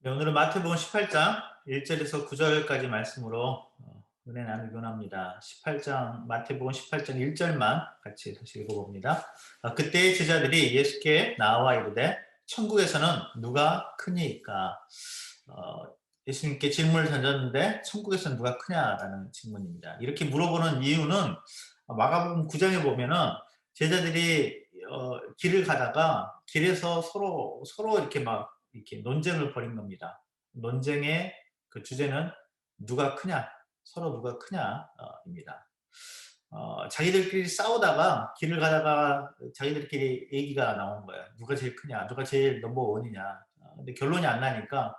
네, 오늘은 마태복음 18장 1절에서 9절까지 말씀으로 은혜 나누곤 합니다. 마태복음 18장 1절만 같이 다시 읽어봅니다. 그때 제자들이 예수께 나와 이르되 천국에서는 누가 크니까? 예수님께 질문을 던졌는데 천국에서는 누가 크냐라는 질문입니다. 이렇게 물어보는 이유는 마가복음 9장에 보면은 제자들이 길을 가다가 길에서 서로 이렇게 논쟁을 벌인 겁니다. 논쟁의 그 주제는 누가 크냐, 서로 누가 크냐입니다. 자기들끼리 싸우다가 길을 가다가 자기들끼리 얘기가 나온 거예요. 누가 제일 크냐, 누가 제일 넘버 원이냐. 근데 결론이 안 나니까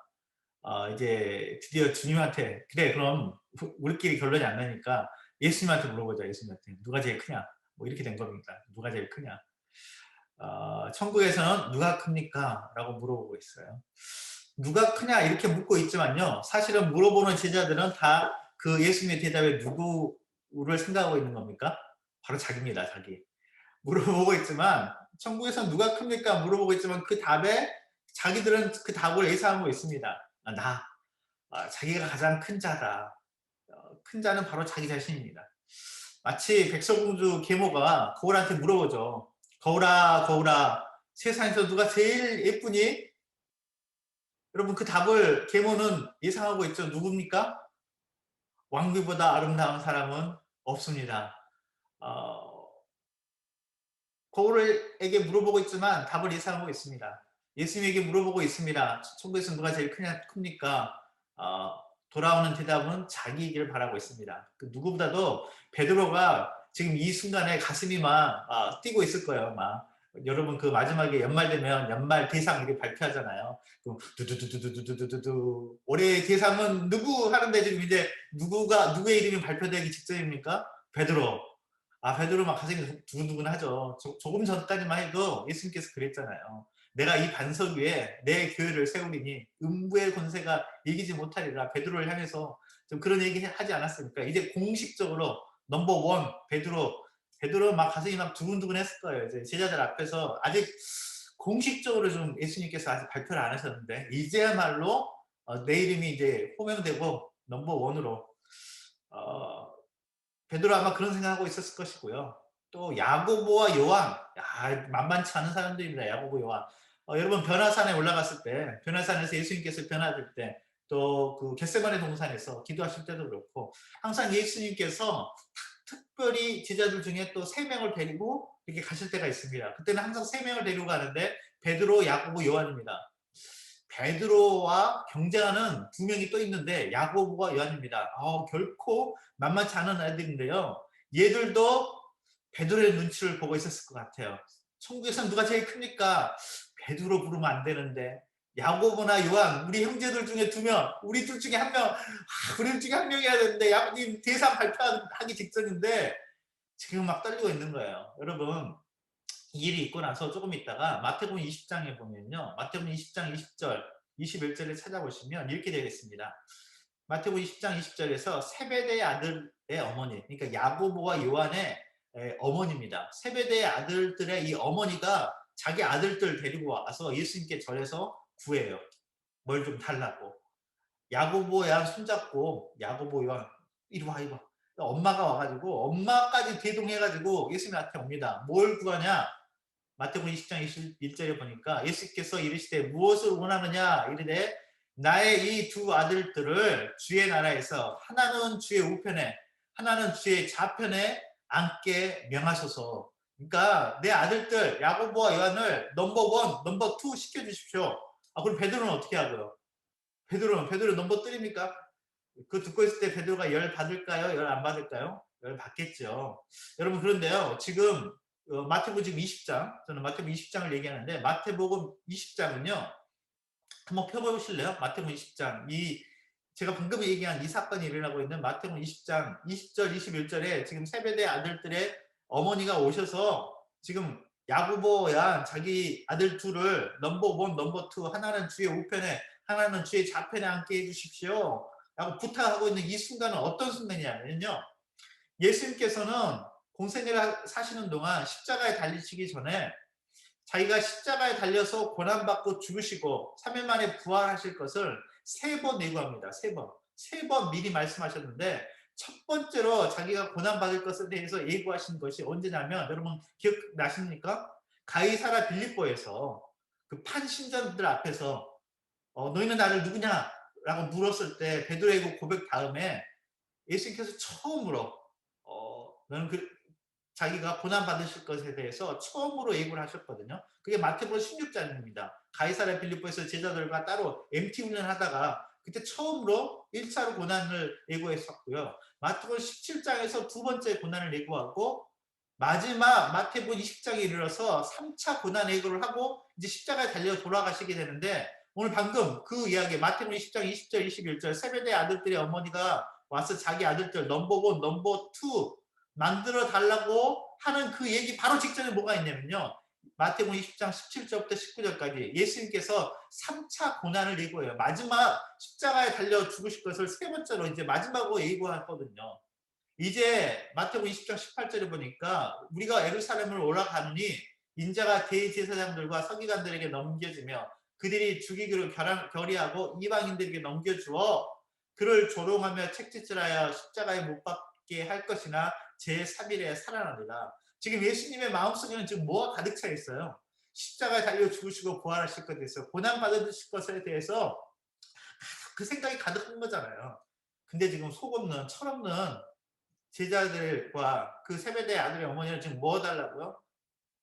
이제 드디어 주님한테 그래 그럼 우리끼리 결론이 안 나니까 예수님한테 물어보자. 예수님한테 누가 제일 크냐. 뭐 이렇게 된 겁니다. 누가 제일 크냐. 천국에서는 누가 큽니까? 라고 물어보고 있어요. 누가 크냐 이렇게 묻고 있지만요. 사실은 물어보는 제자들은 다 그 예수님의 대답에 누구를 생각하고 있는 겁니까? 바로 자기입니다. 자기. 물어보고 있지만 천국에서는 누가 큽니까? 물어보고 있지만 그 답에 자기들은 그 답을 예상하고 있습니다. 나. 자기가 가장 큰 자다. 큰 자는 바로 자기 자신입니다. 마치 백설공주 계모가 거울한테 물어보죠. 거울아, 거울아, 세상에서 누가 제일 예쁘니? 여러분 그 답을 계모는 예상하고 있죠. 누굽니까? 왕비보다 아름다운 사람은 없습니다. 어, 거울에게 물어보고 있지만 답을 예상하고 있습니다. 예수님에게 물어보고 있습니다. 천국에서 누가 제일 큽니까? 돌아오는 대답은 자기이기를 바라고 있습니다. 그 누구보다도 베드로가 지금 이 순간에 가슴이 막 뛰고 있을 거예요. 막 여러분 그 마지막에 연말 되면 연말 대상 이렇게 발표하잖아요. 두두두두두두두두두 올해의 대상은 누구 하는데 지금 이제 누구의 이름이 발표되기 직전입니까? 베드로. 베드로 막 가슴이 두근두근하죠. 조금 전까지만 해도 예수님께서 그랬잖아요. 내가 이 반석 위에 내 교회를 세우리니 음부의 권세가 이기지 못하리라. 베드로를 향해서 좀 그런 얘기 하지 않았습니까? 이제 공식적으로 넘버 원 베드로 막 가슴이 막 두근두근 했을 거예요. 이제 제자들 앞에서 아직 공식적으로 좀 예수님께서 아직 발표를 안 하셨는데 이제야말로 내 이름이 이제 호명되고 넘버 원으로 어, 베드로 아마 그런 생각하고 있었을 것이고요. 또 야고보와 요한, 만만치 않은 사람들입니다. 야고보, 요한. 여러분 변화산에 올라갔을 때, 변화산에서 예수님께서 변화될 때, 또 그 겟세마네 동산에서 기도하실 때도 그렇고, 항상 예수님께서 특별히 제자들 중에 또 세 명을 데리고 이렇게 가실 때가 있습니다. 그때는 항상 세 명을 데리고 가는데 베드로, 야고보, 요한입니다. 베드로와 경쟁하는 두 명이 또 있는데 야고보와 요한입니다. 결코 만만치 않은 아이들인데요. 얘들도 베드로의 눈치를 보고 있었을 것 같아요. 천국에서는 누가 제일 크니까 베드로 부르면 안 되는데 야고보나 요한 우리 형제들 중에 두 명, 우리 둘 중에 한 명, 우리 둘 중에 한 명이야 되는데 야님 대상 발표하기 직전인데 지금 막 떨리고 있는 거예요. 여러분 이 일이 있고 나서 조금 있다가 마태복음 20장에 보면요. 마태복음 20장 20절, 21절을 찾아보시면 이렇게 되겠습니다. 마태복음 20장 20절에서 세베대의 아들의 어머니, 그러니까 야고보와 요한의 어머니입니다. 세베대의 아들들의 이 어머니가 자기 아들들 데리고 와서 예수님께 절에서 구해요. 뭘 좀 달라고. 야고보 요한 손잡고 야고보 요한 이리 와 이리 와. 엄마가 와가지고 엄마까지 대동해가지고 예수님한테 옵니다. 뭘 구하냐? 마태복음 20장 21절에 보니까 예수께서 이르시되 무엇을 원하느냐 이르되 나의 이 두 아들들을 주의 나라에서 하나는 주의 우편에 하나는 주의 좌편에 앉게 명하소서. 그러니까 내 아들들 야고보와 요한을 넘버 원, 넘버 투 시켜주십시오. 그럼 베드로는 어떻게 하고요? 베드로 넘버 3입니까? 그 듣고 있을 때 베드로가 열 받을까요? 열 안 받을까요? 열 받겠죠. 여러분 그런데요. 지금 마태복음 지금 20장, 저는 마태복음 20장을 얘기하는데 마태복음 20장은요. 한번 펴보실래요? 마태복음 20장. 제가 방금 얘기한 이 사건이 일어나고 있는 마태복음 20장 20절, 21절에 지금 세베대 아들들의 어머니가 오셔서 지금 야고보야 자기 아들 둘을 넘버 원, 넘버 투 하나는 주의 우편에 하나는 주의 좌편에 앉게 해주십시오. 라고 부탁하고 있는 이 순간은 어떤 순간이냐면요. 예수님께서는 공생애를 사시는 동안 십자가에 달리시기 전에 자기가 십자가에 달려서 고난받고 죽으시고 3일 만에 부활하실 것을 3번 예고합니다. 3번. 3번 미리 말씀하셨는데 첫 번째로 자기가 고난받을 것에 대해서 예고하신 것이 언제냐면 여러분 기억나십니까? 가이사라 빌립보에서 그 판신전들 앞에서 너희는 나를 누구냐? 라고 물었을 때 베드로의 고백 다음에 예수님께서 처음으로 너는 자기가 고난 받으실 것에 대해서 처음으로 예고를 하셨거든요. 그게 마태복음 16장입니다. 가이사랴 빌립보에서 제자들과 따로 MT 훈련하다가 그때 처음으로 1차로 고난을 예고했었고요. 마태복음 17장에서 두 번째 고난을 예고하고 마지막 마태복음 20장에 이르러서 3차 고난 예고를 하고 이제 십자가에 달려 돌아가시게 되는데 오늘 방금 그 이야기 마태복음 20장 20절 21절 세베대 아들들의 어머니가 와서 자기 아들들 넘버 1, 넘버 2 만들어 달라고 하는 그 얘기 바로 직전에 뭐가 있냐면요. 마태복음 20장 17절부터 19절까지 예수님께서 3차 고난을 예고해요. 마지막 십자가에 달려 죽으실 것을 세 번째로 이제 마지막으로 예고하거든요. 이제 마태복음 20장 18절에 보니까 우리가 예루살렘을 올라가느니 인자가 대제사장들과 서기관들에게 넘겨지며 그들이 죽이기로 결의하고 이방인들에게 넘겨주어 그를 조롱하며 책짓질하여 십자가에 못 박게 할 것이나 제3일에 살아나리라. 지금 예수님의 마음속에는 지금 뭐가 가득 차 있어요? 십자가에 달려 죽으시고 부활하실 것에 대해서 고난 받으실 것에 대해서 그 생각이 가득한 거잖아요. 근데 지금 속없는 철없는 제자들과 그 세베대 아들의 어머니는 지금 뭐 달라고요?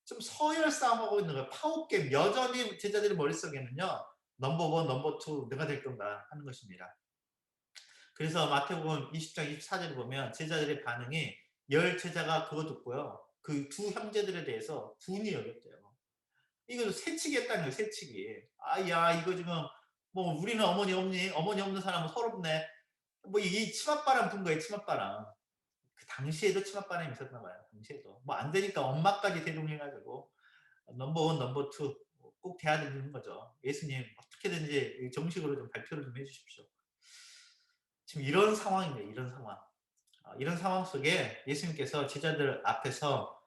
좀 서열 싸움하고 있는 거예요. 파워게임. 여전히 제자들의 머릿속에는요. 넘버 1, 넘버 2 내가 될 건가 하는 것입니다. 그래서 마태복음 20장 24절을 보면 제자들의 반응이 열 제자가 그거 듣고요. 그 두 형제들에 대해서 분이 여겼대요. 이거 새치기 했다는 거예요. 새치기. 야 이거 지금 뭐 우리는 어머니 없니? 어머니 없는 사람은 서럽네. 뭐 이 치맛바람 분 거예요. 치맛바람. 그 당시에도 치맛바람이 있었나 봐요. 당시에도. 뭐 안 되니까 엄마까지 대동해가지고 넘버 1, 넘버 2 꼭 돼야 되는 거죠. 예수님 어떻게든지 정식으로 좀 발표를 좀 해주십시오. 지금 이런 상황입니다. 이런 상황. 이런 상황 속에 예수님께서 제자들 앞에서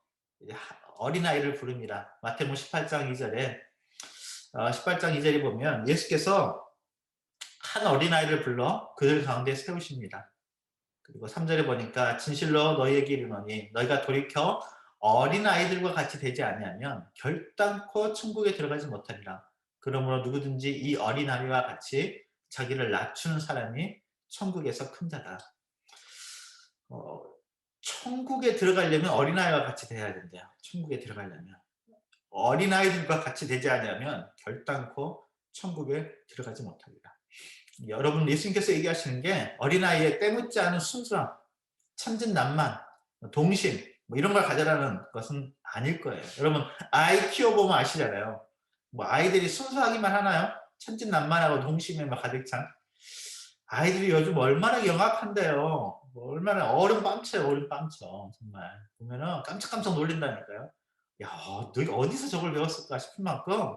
어린아이를 부릅니다. 마태복음 18장 2절에 18장 2절에 보면 예수께서 한 어린아이를 불러 그들 가운데 세우십니다. 그리고 3절에 보니까 진실로 너희에게 이르노니 너희가 돌이켜 어린아이들과 같이 되지 아니하면 결단코 천국에 들어가지 못하리라. 그러므로 누구든지 이 어린아이와 같이 자기를 낮추는 사람이 천국에서 큰 자다. 천국에 들어가려면 어린아이와 같이 돼야 된대요. 천국에 들어가려면. 어린아이들과 같이 되지 않으면 결단코 천국에 들어가지 못합니다. 여러분 예수님께서 얘기하시는 게 어린아이의 때묻지 않은 순수함, 천진난만, 동심 뭐 이런 걸 가져라는 것은 아닐 거예요. 여러분 아이 키워보면 아시잖아요. 뭐 아이들이 순수하기만 하나요? 천진난만하고 동심에 막 가득 찬 아이들이 요즘 얼마나 영악한데요. 뭐 얼마나 어른 뺨쳐요, 어른 뺨쳐. 정말 보면은 깜짝깜짝 놀린다니까요. 야, 너 어디서 저걸 배웠을까 싶을 만큼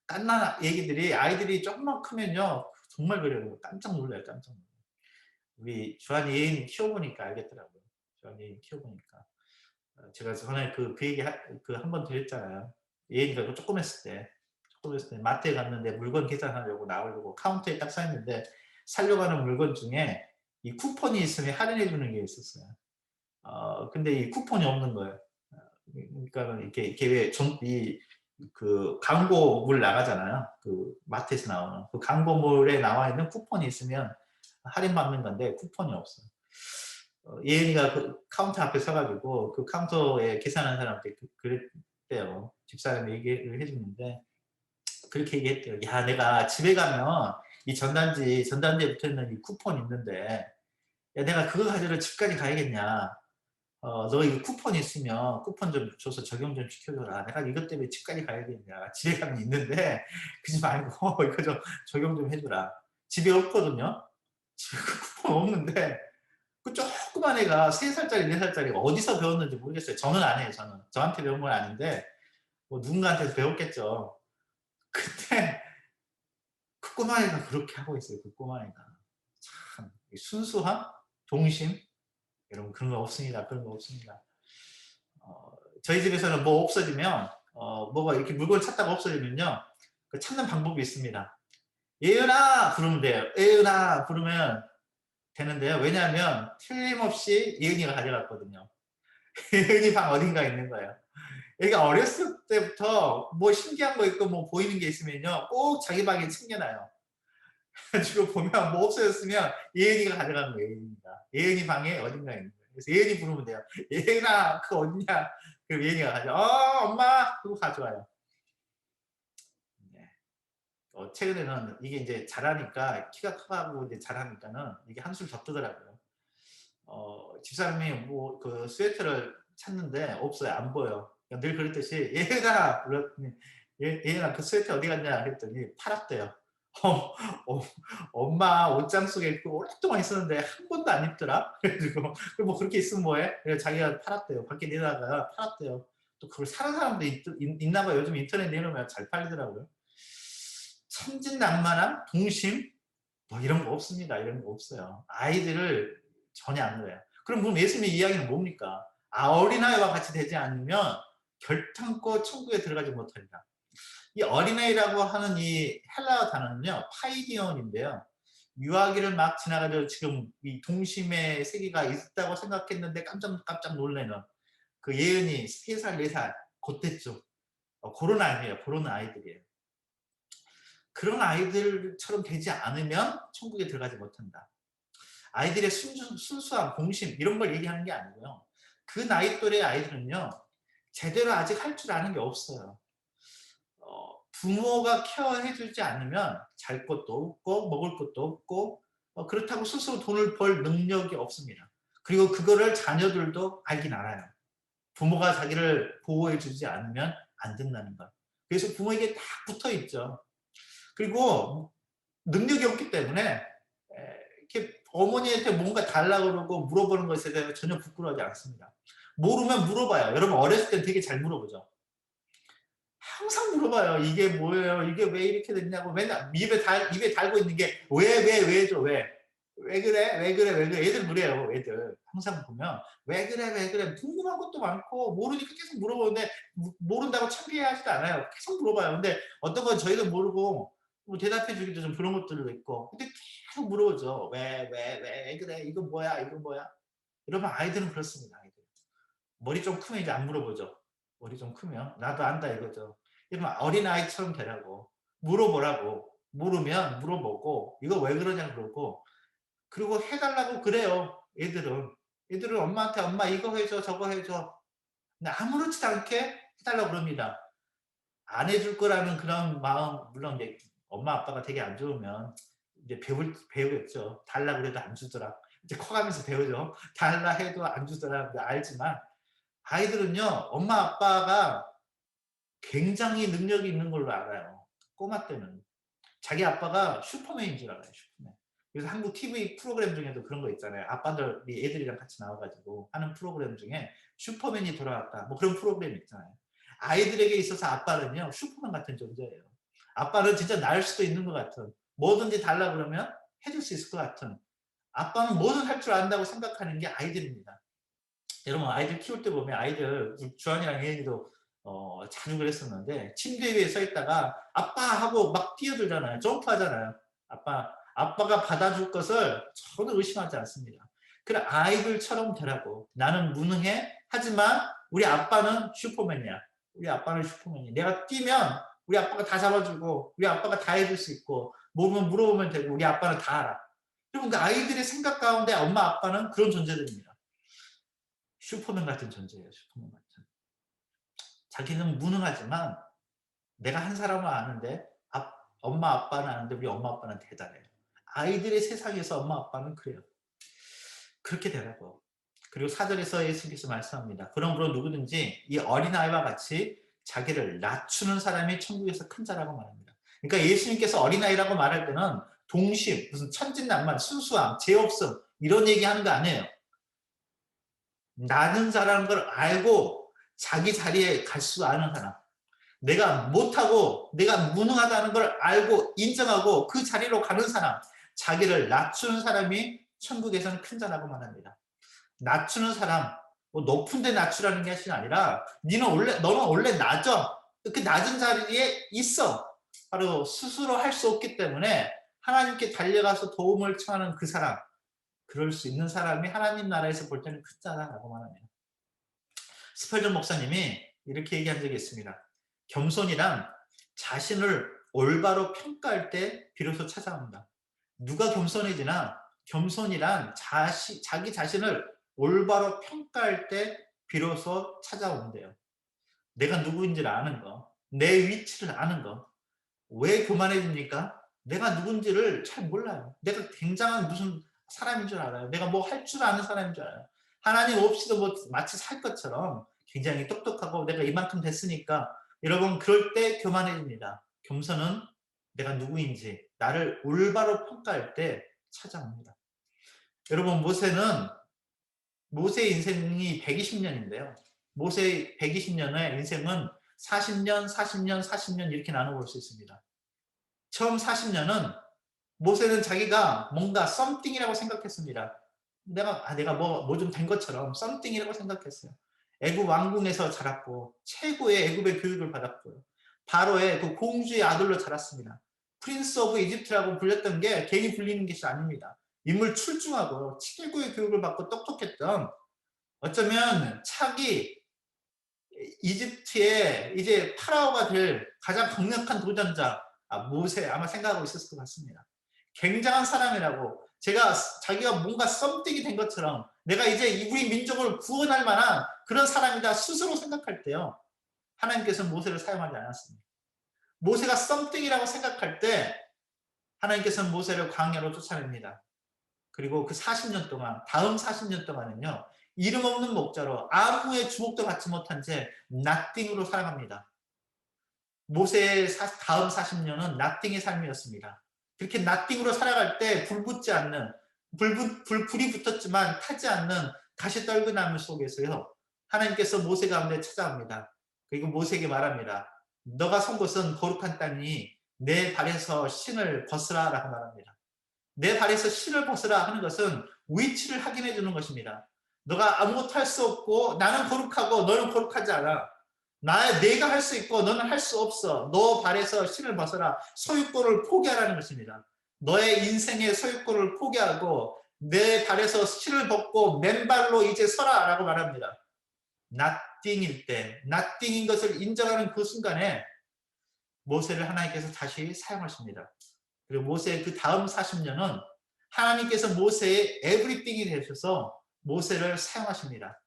깐난 얘기들이 아이들이 조금만 크면요 정말 그래요. 깜짝 놀라요, 깜짝 놀라요. 우리 주한이 예인 키워보니까 알겠더라고요. 주한이 예인 키워보니까 제가 전에 그 얘기 그 한 번 드렸잖아요. 예인이가 조금 했을 때 마트에 갔는데 물건 계산하려고 나오려고 카운터에 딱 서 있는데 사려고 하는 물건 중에 이 쿠폰이 있으면 할인해 주는 게 있었어요. 근데 이 쿠폰이 없는 거예요. 그러니까 이렇게 왜그 광고물 나가잖아요. 그 마트에서 나오는 그 광고물에 나와 있는 쿠폰이 있으면 할인 받는 건데 쿠폰이 없어요. 예은이가 그 카운터 앞에 서가지고 그 카운터에 계산하는 사람한테 그랬대요. 집사람이 얘기를 해주는데 그렇게 얘기했대요. 야, 내가 집에 가면 이 전단지에 붙어 있는 이 쿠폰 있는데, 야, 내가 그거 가지러 집까지 가야겠냐. 너 이거 쿠폰 있으면 쿠폰 좀 줘서 적용 좀 시켜줘라. 내가 이것 때문에 집까지 가야겠냐. 집에 가면 있는데, 그지 말고 이거 좀 적용 좀 해줘라. 집에 없거든요. 집에 그 쿠폰 없는데, 그 조그만 애가 3살짜리, 4살짜리가 어디서 배웠는지 모르겠어요. 저는 안 해요, 저는. 저한테 배운 건 아닌데, 뭐 누군가한테서 배웠겠죠. 근데 그 꼬마애가 그렇게 하고 있어요. 그 꼬마애가. 참 순수함? 동심? 여러분 그런 거 없습니다. 그런 거 없습니다. 저희 집에서는 뭐 없어지면 뭐가 이렇게 물건 찾다가 없어지면요. 그 찾는 방법이 있습니다. 예은아 부르면 돼요. 예은아 부르면 되는데요. 왜냐하면 틀림없이 예은이가 가져갔거든요. 예은이 방 어딘가 있는 거예요. 얘가 어렸을 때부터 뭐 신기한 거 있고 뭐 보이는 게 있으면요. 꼭 자기 방에 챙겨놔요. 그래가지고 보면 뭐 없어졌으면 예은이가 가져가는 거예요. 예은이가. 예은이 방에 어딘가 있는 거예요. 그래서 예은이 부르면 돼요. 예은아 그거 어디냐? 그럼 예은이가 가져. 엄마 그거 가져와요. 네. 최근에는 이게 이제 자라니까 키가 크고 이제 자라니까는 이게 한술 더 뜨더라고요. 집사람이 뭐 그 스웨터를 찾는데 없어요. 안 보여. 늘 그랬듯이 예은아 불렀더니 예은아 그 스웨터 어디 갔냐 했더니 팔았대요. 어, 어, 엄마 옷장 속에 오랫동안 있었는데 한 번도 안 입더라. 그래가지고 뭐 그렇게 있으면 뭐해? 그래서 자기가 팔았대요. 밖에 내다가 팔았대요. 또 그걸 사는 사람도 있나 봐요. 요즘 인터넷 내놓으면 잘 팔리더라고요. 천진난만함, 동심 뭐 이런 거 없습니다. 이런 거 없어요. 아이들을 전혀 안 그래요. 그럼 예수님의 이야기는 뭡니까? 어린아이와 같이 되지 않으면 결탄코 천국에 들어가지 못하리라. 이 어린아이라고 하는 이 헬라어 단어는요, 파이디온인데요. 유아기를 막 지나가지고 지금 이 동심의 세계가 있다고 생각했는데 깜짝 놀래는 그 예은이 3살, 4살, 그때쯤. 그런 아이예요. 그런 아이들이에요. 그런 아이들처럼 되지 않으면 천국에 들어가지 못한다. 아이들의 순수함, 공심 이런 걸 얘기하는 게 아니고요. 그 나이 또래 아이들은요. 제대로 아직 할 줄 아는 게 없어요. 부모가 케어해 주지 않으면 잘 것도 없고 먹을 것도 없고 그렇다고 스스로 돈을 벌 능력이 없습니다. 그리고 그거를 자녀들도 알긴 알아요. 부모가 자기를 보호해 주지 않으면 안 된다는 것. 그래서 부모에게 딱 붙어 있죠. 그리고 능력이 없기 때문에 이렇게 어머니한테 뭔가 달라고 그러고 물어보는 것에 대해서 전혀 부끄러워하지 않습니다. 모르면 물어봐요. 여러분 어렸을 때 되게 잘 물어보죠. 항상 물어봐요. 이게 뭐예요? 이게 왜 이렇게 됐냐고 맨날 입에 달고 있는 게 왜죠? 왜? 왜 그래? 왜 그래? 왜 그래? 애들 그래요. 애들 항상 보면 왜 그래? 왜 그래? 궁금한 것도 많고 모르니까 계속 물어보는데 모른다고 창피해하지도 않아요. 계속 물어봐요. 근데 어떤 건 저희도 모르고 뭐 대답해 주기도 좀 그런 것들도 있고 근데 계속 물어보죠. 왜 그래? 이거 뭐야? 이거 뭐야? 이러면 아이들은 그렇습니다. 아이들. 머리 좀 크면 이제 안 물어보죠. 머리 좀 크면 나도 안다 이거죠. 이러면 어린아이처럼 되라고 물어보라고 모르면 물어보고 이거 왜 그러냐 그러고 그리고 해달라고 그래요. 애들은 엄마한테 엄마 이거 해줘 저거 해줘 근데 아무렇지도 않게 해달라고 그럽니다. 안 해줄 거라는 그런 마음 물론 이제 엄마 아빠가 되게 안 좋으면 이제 배우겠죠. 달라 그래도 안 주더라. 이제 커가면서 배우죠. 달라 해도 안 주더라. 알지만 아이들은요, 엄마 아빠가 굉장히 능력이 있는 걸로 알아요. 꼬마 때는. 자기 아빠가 슈퍼맨인 줄 알아요, 슈퍼맨. 그래서 한국 TV 프로그램 중에도 그런 거 있잖아요. 아빠들이 애들이랑 같이 나와가지고 하는 프로그램 중에 슈퍼맨이 돌아왔다. 뭐 그런 프로그램 있잖아요. 아이들에게 있어서 아빠는요, 슈퍼맨 같은 존재예요. 아빠는 진짜 날 수도 있는 것 같은, 뭐든지 달라 그러면 해줄 수 있을 것 같은, 아빠는 뭐든 할 줄 안다고 생각하는 게 아이들입니다. 여러분 아이들 키울 때 보면 아이들 주한이랑 혜연이도 자주 그랬었는데 침대 위에 서 있다가 아빠 하고 막 뛰어들잖아요. 점프하잖아요. 아빠가 받아줄 것을 전혀 의심하지 않습니다. 그래 아이들처럼 되라고. 나는 무능해. 하지만 우리 아빠는 슈퍼맨이야. 우리 아빠는 슈퍼맨이야. 내가 뛰면 우리 아빠가 다 잡아주고 우리 아빠가 다 해줄 수 있고 뭐면 물어보면 되고 우리 아빠는 다 알아. 여러분 그 아이들의 생각 가운데 엄마 아빠는 그런 존재들입니다. 슈퍼맨 같은 존재예요. 슈퍼맨 같은. 자기는 무능하지만 내가 한 사람은 아는데 엄마 아빠는 아는데 우리 엄마 아빠는 대단해요. 아이들의 세상에서 엄마 아빠는 그래요. 그렇게 되라고. 그리고 사절에서 예수께서 말씀합니다. 그러므로 누구든지 이 어린아이와 같이 자기를 낮추는 사람이 천국에서 큰 자라고 말합니다. 그러니까 예수님께서 어린아이라고 말할 때는 동심, 무슨 천진난만, 순수함, 죄 없음 이런 얘기하는 거 아니에요. 나는 자라는 걸 알고 자기 자리에 갈 수 아는 사람. 내가 못하고 내가 무능하다는 걸 알고 인정하고 그 자리로 가는 사람. 자기를 낮추는 사람이 천국에서는 큰 자라고 말합니다. 낮추는 사람, 뭐 높은 데 낮추라는 것이 아니라 너는 원래 낮아. 그 낮은 자리에 있어. 바로 스스로 할 수 없기 때문에 하나님께 달려가서 도움을 청하는 그 사람, 그럴 수 있는 사람이 하나님 나라에서 볼 때는 큰 자다라고 말합니다. 스펄전 목사님이 이렇게 얘기한 적이 있습니다. 겸손이란 자신을 올바로 평가할 때 비로소 찾아옵니다. 누가 겸손해지나 겸손이란 자기 자신을 올바로 평가할 때 비로소 찾아온대요. 내가 누구인지를 아는 거, 내 위치를 아는 거. 왜 교만해집니까? 내가 누군지를 잘 몰라요. 내가 굉장한 무슨 사람인 줄 알아요. 내가 뭐 할 줄 아는 사람인 줄 알아요. 하나님 없이도 뭐 마치 살 것처럼 굉장히 똑똑하고 내가 이만큼 됐으니까 여러분 그럴 때 교만해집니다. 겸손은 내가 누구인지 나를 올바로 평가할 때 찾아옵니다. 여러분 모세의 인생이 120년인데요. 모세의 120년의 인생은 40년, 40년, 40년 이렇게 나눠볼 수 있습니다. 처음 40년은 모세는 자기가 뭔가 썸띵이라고 생각했습니다. 내가 뭐 좀 된 것처럼 썸띵이라고 생각했어요. 애굽 왕궁에서 자랐고 최고의 애굽의 교육을 받았고요. 바로의 그 공주의 아들로 자랐습니다. 프린스 오브 이집트라고 불렸던 게 괜히 불리는 것이 아닙니다. 인물 출중하고 최고의 교육을 받고 똑똑했던 어쩌면 차기 이집트의 이제 파라오가 될 가장 강력한 도전자 모세 아마 생각하고 있었을 것 같습니다. 굉장한 사람이라고 자기가 뭔가 썸띵이 된 것처럼 내가 이제 우리 민족을 구원할 만한 그런 사람이다 스스로 생각할 때요. 하나님께서 모세를 사용하지 않았습니다. 모세가 썸띵이라고 생각할 때 하나님께서는 모세를 광야로 쫓아냅니다. 그리고 그 40년 동안 다음 40년 동안은요. 이름 없는 목자로 아무의 주목도 받지 못한 채 나띵으로 살아갑니다. 모세의 다음 40년은 나띵의 삶이었습니다. 그렇게 나띵으로 살아갈 때 불붙지 않는 불이 붙었지만 타지 않는 가시떨그나무 속에서요. 하나님께서 모세 가운데 찾아옵니다. 그리고 모세에게 말합니다. 너가 선 곳은 거룩한 땅이니 내 발에서 신을 벗으라 라고 말합니다. 내 발에서 신을 벗으라 하는 것은 위치를 확인해 주는 것입니다. 너가 아무것도 할 수 없고 나는 거룩하고 너는 거룩하지 않아. 내가 할 수 있고 너는 할 수 없어. 너 발에서 신을 벗어라. 소유권을 포기하라는 것입니다. 너의 인생의 소유권을 포기하고 내 발에서 신을 벗고 맨발로 이제 서라 라고 말합니다. nothing일 때, nothing인 것을 인정하는 그 순간에 모세를 하나님께서 다시 사용하십니다. 그리고 모세의 그 다음 40년은 하나님께서 모세의 에브리띵이 되셔서 모세를 사용하십니다.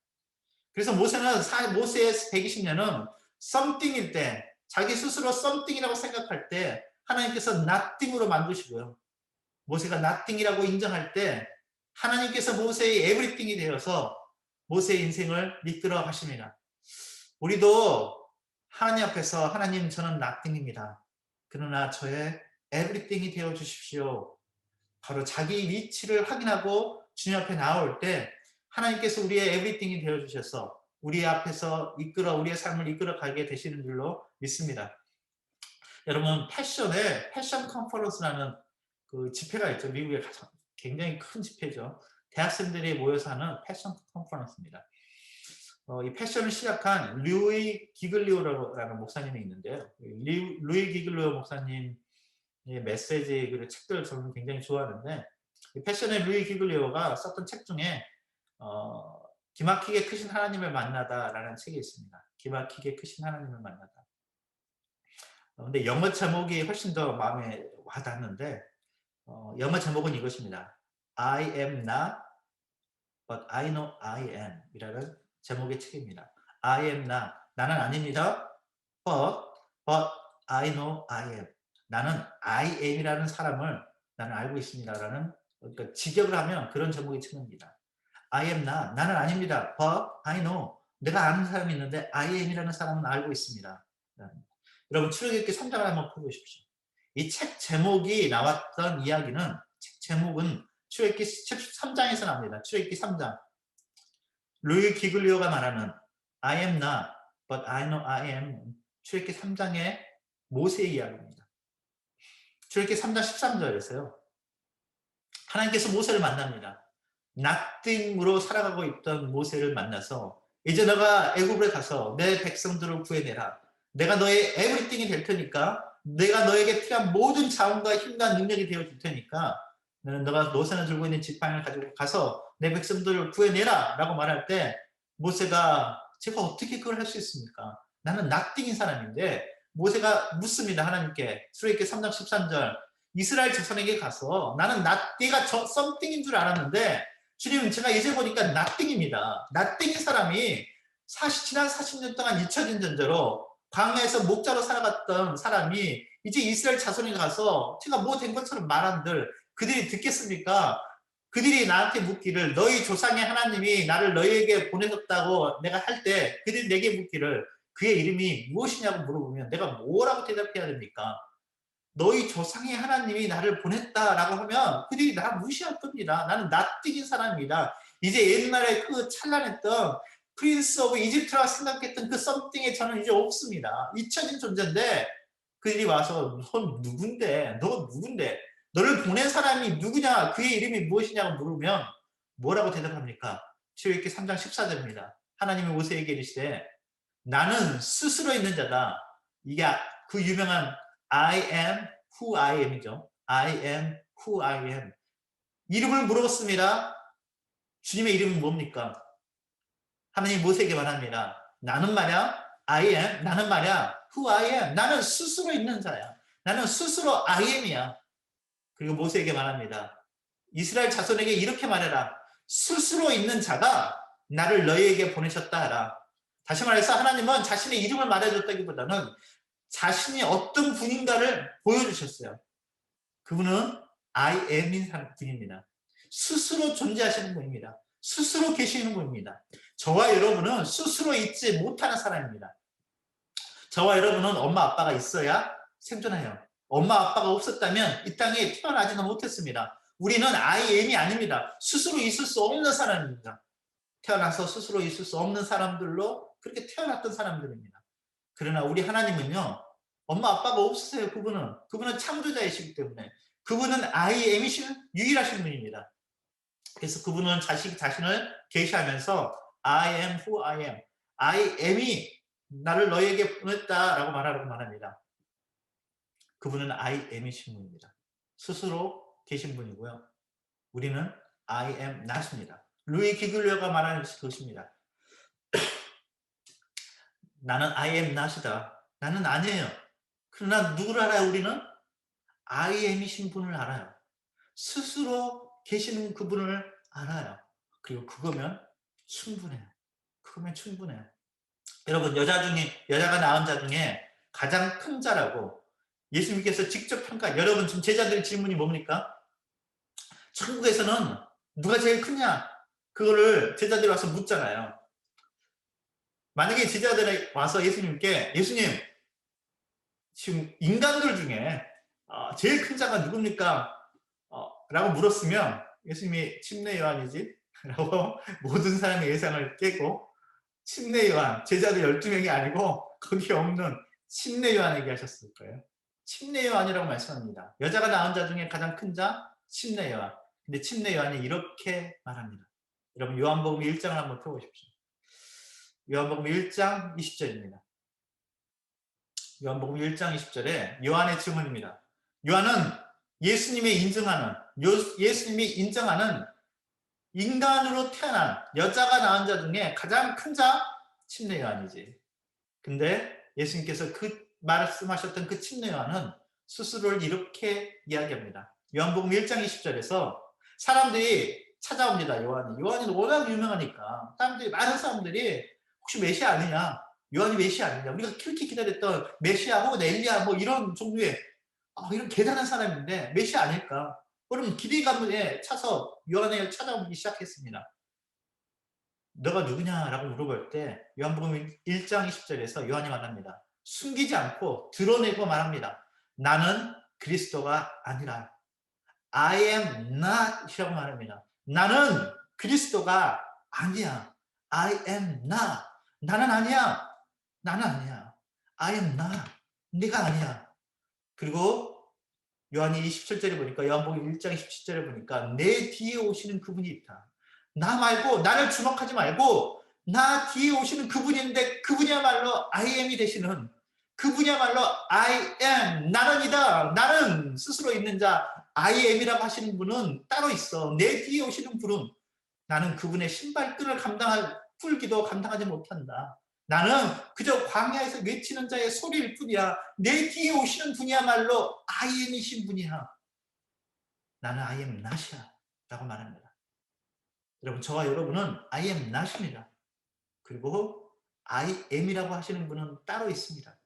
그래서 모세의 120년은 썸띵일 때, 자기 스스로 썸띵이라고 생각할 때 하나님께서 nothing으로 만드시고요. 모세가 nothing이라고 인정할 때 하나님께서 모세의 에브리띵이 되어서 모세의 인생을 이끌어 가십니다. 우리도 하나님 앞에서 하나님 저는 nothing입니다. 그러나 저의 에브리띵이 되어 주십시오. 바로 자기 위치를 확인하고 주님 앞에 나올 때 하나님께서 우리의 에브리띵이 되어 주셔서 우리 앞에서 우리의 삶을 이끌어 가게 되시는 줄로 믿습니다. 여러분 패션 컨퍼런스라는 그 집회가 있죠. 미국의 굉장히 큰 집회죠. 대학생들이 모여서 하는 패션 컨퍼런스입니다. 이 패션을 시작한 루이 기글리오라는 목사님이 있는데요. 루이 기글리오 목사님 메시지 그리고 책들을 저는 굉장히 좋아하는데 패션의 루이 기글리오가 썼던 책 중에 기막히게 크신 하나님을 만나다라는 책이 있습니다. 기막히게 크신 하나님을 만나다. 근데 영어 제목이 훨씬 더 마음에 와닿는데 영어 제목은 이것입니다. I am not, but I know I am 이라는 제목의 책입니다. I am not, 나는 아닙니다. but I know I am. 나는 I am이라는 사람을 나는 알고 있습니다라는 그러니까 직역을 하면 그런 제목의 책입니다. I am not, 나는 아닙니다. but I know, 내가 아는 사람이 있는데 I am이라는 사람은 알고 있습니다. 여러분 출애굽기 3장을 한번 펴보십시오. 이 책 제목이 나왔던 이야기는 책 제목은 출애굽기 3장에서 나옵니다. 출애굽기 3장. 루이 기글리오가 말하는 I am not, but I know I am. 출애굽기 3장의 모세의 이야기입니다. 출애굽기 3장 13절에서요. 하나님께서 모세를 만납니다. nothing으로 살아가고 있던 모세를 만나서 이제 너가 애굽에 가서 내 백성들을 구해내라. 내가 너의 에브리띵이 될 테니까, 내가 너에게 필요한 모든 자원과 힘과 능력이 되어줄 테니까 너는 너가 노선을 들고 있는 지팡이를 가지고 가서 내 백성들을 구해내라 라고 말할 때 모세가 제가 어떻게 그걸 할 수 있습니까? 나는 낫띵인 사람인데 모세가 묻습니다. 하나님께. 출애굽기 3장 13절 이스라엘 자손에게 가서 나는 네가 썸띵인 줄 알았는데 주님 제가 이제 보니까 낫띵입니다. 낫띵인 사람이 지난 40년 동안 잊혀진 존재로 광야에서 목자로 살아갔던 사람이 이제 이스라엘 자손에 가서 제가 뭐 된 것처럼 말한들 그들이 듣겠습니까? 그들이 나한테 묻기를 너희 조상의 하나님이 나를 너희에게 보내셨다고 내가 할 때 그들이 내게 묻기를 그의 이름이 무엇이냐고 물어보면 내가 뭐라고 대답해야 됩니까? 너희 조상의 하나님이 나를 보냈다라고 하면 그들이 나 무시할 겁니다. 나는 낯뜨긴 사람입니다. 이제 옛날에 그 찬란했던 프린스 오브 이집트라고 생각했던 그 썸띵에 저는 이제 없습니다. 잊혀진 존재인데 그들이 와서 너 누군데? 너 누군데? 너를 보낸 사람이 누구냐? 그의 이름이 무엇이냐고 물으면 뭐라고 대답합니까? 출애굽기 3장 14절입니다. 하나님이 모세에게 이르시되 나는 스스로 있는 자다. 이게 그 유명한 I am who I am이죠. I am who I am. 이름을 물어봤습니다. 주님의 이름은 뭡니까? 하나님 모세에게 말합니다. 나는 말야 I am, 나는 말야 who I am. 나는 스스로 있는 자야. 나는 스스로 I am이야. 그리고 모세에게 말합니다. 이스라엘 자손에게 이렇게 말해라. 스스로 있는 자가 나를 너희에게 보내셨다 하라. 다시 말해서 하나님은 자신의 이름을 말해줬다기보다는 자신이 어떤 분인가를 보여주셨어요. 그분은 I am인 분입니다. 스스로 존재하시는 분입니다. 스스로 계시는 분입니다. 저와 여러분은 스스로 있지 못하는 사람입니다. 저와 여러분은 엄마 아빠가 있어야 생존해요. 엄마 아빠가 없었다면 이 땅에 태어나지는 못했습니다. 우리는 I am이 아닙니다. 스스로 있을 수 없는 사람입니다. 태어나서 스스로 있을 수 없는 사람들로 그렇게 태어났던 사람들입니다. 그러나 우리 하나님은요. 엄마 아빠가 없으세요. 그분은 창조자이시기 때문에 그분은 I am이신 유일하신 분입니다. 그래서 그분은 자신을 계시하면서 I am who I am. I am이 나를 너에게 보냈다라고 말하라고 말합니다. 그분은 I am이신 분입니다. 스스로 계신 분이고요. 우리는 I am not입니다. 루이 기글리어가 말하는 것입니다. 나는 I am not이다. 나는 아니에요. 그러나 누구를 알아요? 우리는 I am이신 분을 알아요. 스스로 계시는 그분을 알아요. 그리고 그거면 충분해요. 여러분 여자가 낳은 자 중에 가장 큰 자라고 예수님께서 직접 여러분 지금 제자들의 질문이 뭡니까? 천국에서는 누가 제일 크냐? 그거를 제자들이 와서 묻잖아요. 만약에 제자들이 와서 예수님께 예수님 지금 인간들 중에 제일 큰 자가 누굽니까? 라고 물었으면 예수님이 침례 요한이지? 라고 모든 사람의 예상을 깨고 침례 요한, 제자들 12명이 아니고 거기 없는 침례 요한에게 하셨을 거예요. 침례 요한이라고 말씀합니다. 여자가 낳은 자 중에 가장 큰 자 침례 요한. 근데 침례 요한이 이렇게 말합니다. 여러분 요한복음 1장을 한번 펴보십시오. 요한복음 1장 20절입니다. 요한복음 1장 20절에 요한의 증언입니다. 요한은 예수님이 인정하는 인간으로 태어난 여자가 낳은 자 중에 가장 큰 자 침례 요한이지. 근데 예수님께서 그 말씀하셨던 그 침례 요한은 스스로를 이렇게 이야기합니다. 요한복음 1장 20절에서 사람들이 찾아옵니다. 요한이 워낙 유명하니까 많은 사람들이 혹시 메시아 아니냐? 요한이 메시아 아니냐? 우리가 그렇게 기다렸던 메시아 혹은 엘리야 뭐 이런 종류의 이런 대단한 사람인데 메시아 아닐까? 그럼 기대감에 차서 요한을 찾아오기 시작했습니다. 너가 누구냐라고 물어볼 때 요한복음 1장 20절에서 요한이 말합니다. 숨기지 않고 드러내고 말합니다. 나는 그리스도가 아니라 I am not 이라고 말합니다. 나는 그리스도가 아니야. I am not. 나는 아니야. I am not. 네가 아니야. 그리고 요한이 27절에 보니까 요한복음 1장 27절에 보니까 내 뒤에 오시는 그분이 있다. 나 말고 나를 주목하지 말고 나 뒤에 오시는 그분인데 그분이야말로 I am이 되시는 그분이야말로 I am, 나는이다. 나는 스스로 있는 자 I am이라고 하시는 분은 따로 있어. 내 뒤에 오시는 분은 나는 그분의 신발끈을 풀기도 감당하지 못한다. 나는 그저 광야에서 외치는 자의 소리일 뿐이야. 내 뒤에 오시는 분이야말로 I am이신 분이야. 나는 I am not이야. 라고 말합니다. 여러분, 저와 여러분은 I am not입니다. 그리고 I am이라고 하시는 분은 따로 있습니다.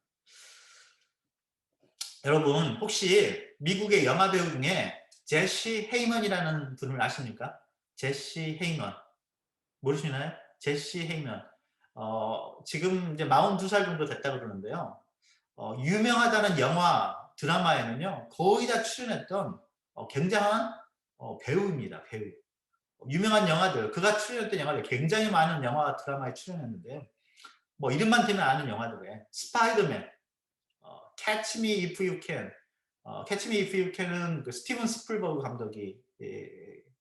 여러분, 혹시 미국의 영화 배우 중에 제시 헤이먼이라는 분을 아십니까? 제시 헤이먼. 모르시나요? 제시 헤이먼. 지금 이제 42살 정도 됐다고 그러는데요. 유명하다는 영화, 드라마에는요, 거의 다 출연했던 굉장한 배우입니다. 배우. 유명한 영화들, 그가 출연했던 영화들, 굉장히 많은 영화, 드라마에 출연했는데요. 뭐 이름만 대면 아는 영화들에 스파이더맨, Catch Me If You Can, Catch Me If You Can은 그 스티븐 스필버그 감독이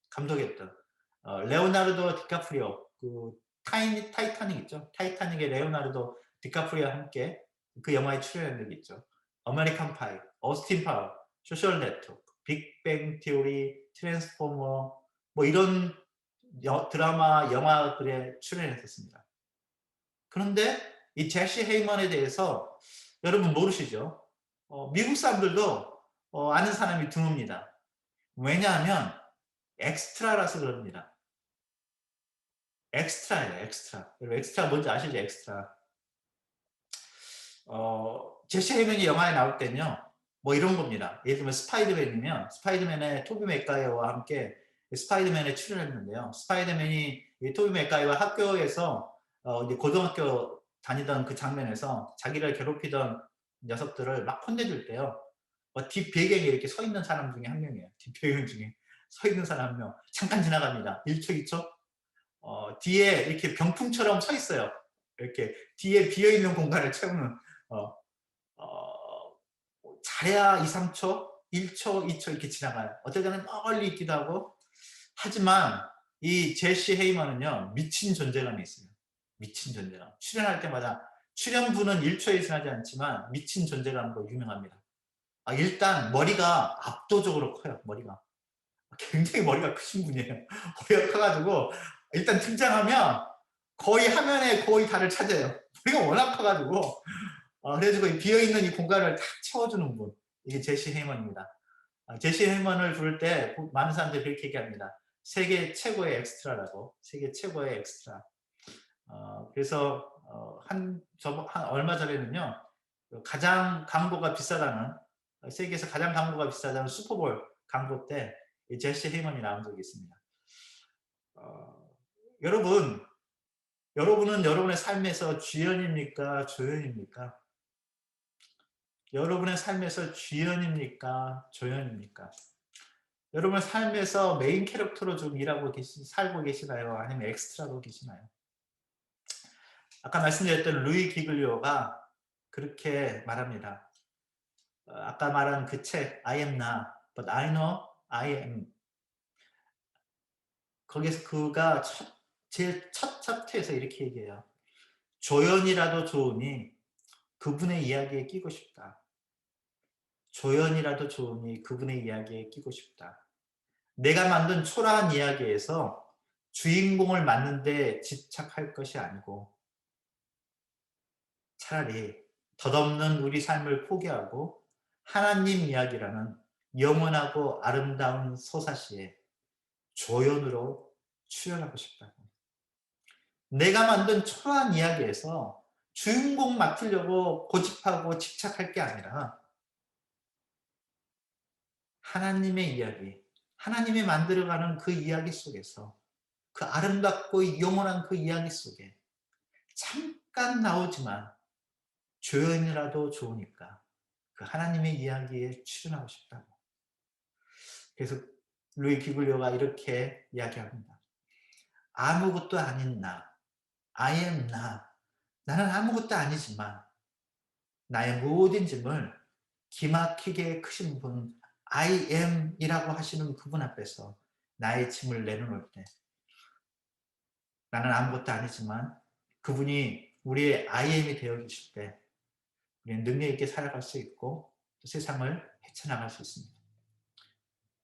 감독했던 레오나르도 디카프리오, 그 타이타닉 있죠. 타이타닉의 레오나르도 디카프리오와 함께 그 영화에 출연한 적이 있죠. 아메리칸 파이, 어스틴 파워, 소셜 네트워크, 빅뱅 티오리, 트랜스포머, 뭐 이런 드라마, 영화들에 출연했었습니다. 그런데 이 제시 헤이먼에 대해서 여러분 모르시죠? 미국 사람들도 아는 사람이 드뭅니다. 왜냐하면 엑스트라라서 그럽니다. 엑스트라예요, 엑스트라. 여러분, 엑스트라 뭔지 아시죠? 엑스트라. 제시 헤이먼이 영화에 나올 때는요, 뭐 이런 겁니다. 예를 들면 스파이더맨이면 스파이더맨의 토비 맥과이어와 함께 스파이더맨에 출연했는데요. 스파이더맨이 토비 맥과이어 학교에서 이제 고등학교 다니던 그 장면에서 자기를 괴롭히던 녀석들을 막 혼내줄 때요. 뒷 배경에 이렇게 서 있는 사람 중에 한 명이에요. 뒷 배경 중에 서 있는 사람 한 명. 잠깐 지나갑니다. 1초, 2초. 뒤에 이렇게 병풍처럼 서 있어요. 이렇게 뒤에 비어있는 공간을 채우는, 어, 어, 잘해야 2, 3초, 1초, 2초 이렇게 지나가요. 어떨 때는 멀리 있기도 하고. 하지만 이 제시 헤이먼은요, 미친 존재감이 있어요. 미친 존재감. 출연할 때마다 출연분은 1초에 지나지 않지만 미친 존재감으로 유명합니다. 일단 머리가 압도적으로 커요. 머리가. 굉장히 머리가 크신 분이에요. 머리가 커가지고 일단 등장하면 거의 화면에 거의 다를 차지해요. 머리가 워낙 커가지고 그래가지고 비어있는 이 공간을 탁 채워주는 분. 이게 제시 헤이먼입니다. 제시 헤이먼을 부를 때 많은 사람들이 그렇게 얘기합니다. 세계 최고의 엑스트라라고. 세계 최고의 엑스트라. 그래서 한 얼마 전에는요. 가장 광고가 비싸다는, 세계에서 가장 광고가 비싸다는 슈퍼볼 광고 때 제시 헤이먼이 나온 적이 있습니다. 여러분은 여러분의 삶에서 주연입니까? 조연입니까? 여러분의 삶에서 주연입니까? 조연입니까? 여러분의 삶에서 메인 캐릭터로 좀 살고 계시나요? 아니면 엑스트라로 계시나요? 아까 말씀드렸던 루이 기글리오가 그렇게 말합니다. 아까 말한 그 책 I am not, but I know I am. 거기서 그가 제일 첫 챕터에서 이렇게 얘기해요. 조연이라도 좋으니 그분의 이야기에 끼고 싶다. 조연이라도 좋으니 그분의 이야기에 끼고 싶다. 내가 만든 초라한 이야기에서 주인공을 맡는데 집착할 것이 아니고 차라리 덧없는 우리 삶을 포기하고 하나님 이야기라는 영원하고 아름다운 서사시에 조연으로 출연하고 싶다고. 내가 만든 초라한 이야기에서 주인공 맡으려고 고집하고 집착할 게 아니라 하나님의 이야기, 하나님이 만들어가는 그 이야기 속에서 그 아름답고 영원한 그 이야기 속에 잠깐 나오지만 조연이라도 좋으니까 그 하나님의 이야기에 출연하고 싶다고. 그래서 루이 기글리오가 이렇게 이야기합니다. 아무것도 아닌 나, I am 나. 나는 아무것도 아니지만 나의 모든 짐을 기막히게 크신 분, I am 이라고 하시는 그분 앞에서 나의 짐을 내려놓을 때 나는 아무것도 아니지만 그분이 우리의 I am이 되어주실 때 우리는 능력 있게 살아갈 수 있고 또 세상을 헤쳐나갈 수 있습니다.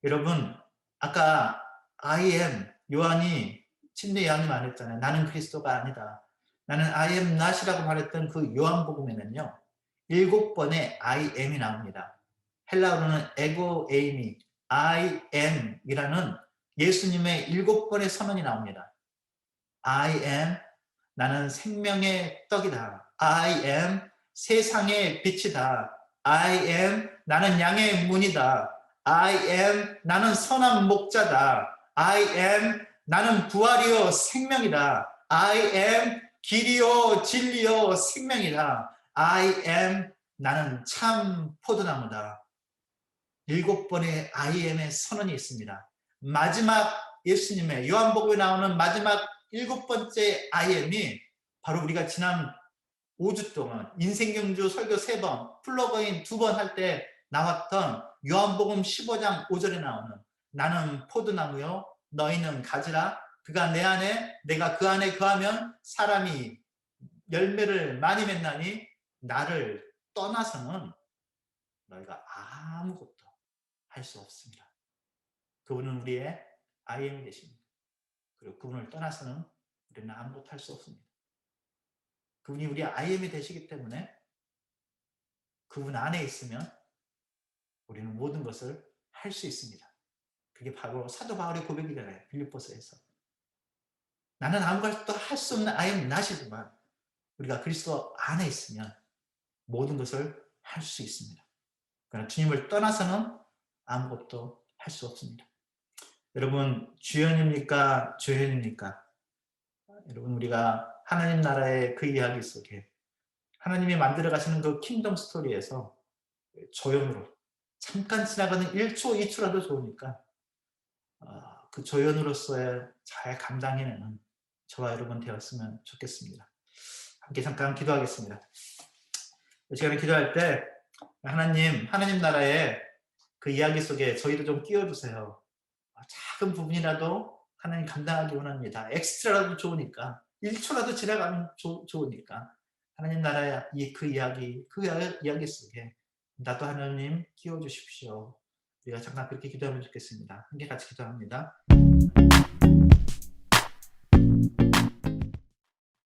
여러분, 아까 I am 요한이 침례 요한이 말했잖아요. 나는 그리스도가 아니다. 나는 I am not이라고 말했던 그 요한복음에는요. 7번의 I am이 나옵니다. 헬라어로는 에고 에이미 I am이라는 예수님의 7번의 선언이 나옵니다. I am 나는 생명의 떡이다. I am 세상의 빛이다. I am 나는 양의 문이다. I am 나는 선한 목자다. I am 나는 부활이요 생명이다. I am 길이요 진리요 생명이다. I am 나는 참 포도나무다. 7번의 I am의 선언이 있습니다. 마지막 예수님의 요한복음에 나오는 마지막 7번째 I am이 바로 우리가 지난 5주 동안 인생경주 설교 3번, 플러그인 2번 할 때 나왔던 요한복음 15장 5절에 나오는 나는 포도나무요 너희는 가지라. 그가 내 안에 내가 그 안에 거하면 사람이 열매를 많이 맺나니 나를 떠나서는 너희가 아무것도 할 수 없습니다. 그분은 우리의 I am이 되십니다. 그리고 그분을 떠나서는 우리는 아무것도 할 수 없습니다. 그분이 우리의 I am이 되시기 때문에 그분 안에 있으면 우리는 모든 것을 할 수 있습니다. 그게 바로 사도 바울의 고백이잖아요. 빌립보서에서. 나는 아무것도 할 수 없는 I am not이지만 우리가 그리스도 안에 있으면 모든 것을 할 수 있습니다. 그러나 주님을 떠나서는 아무것도 할 수 없습니다. 여러분, 주연입니까? 조연입니까? 여러분, 우리가 하나님 나라의 그 이야기 속에 하나님이 만들어 가시는 그 킹덤 스토리에서 조연으로 잠깐 지나가는 1초, 2초라도 좋으니까 그 조연으로서의 잘 감당해내는 저와 여러분 되었으면 좋겠습니다. 함께 잠깐 기도하겠습니다. 이 시간에 기도할 때 하나님 나라의 그 이야기 속에 저희도 좀 끼워주세요. 작은 부분이라도 하나님 감당하기 원합니다. 엑스트라라도 좋으니까 1초라도 지나가면 좋으니까 하나님 나라의 그 이야기 속에 나도 하나님 끼워주십시오. 우리가 잠깐 그렇게 기도하면 좋겠습니다. 함께 같이 기도합니다.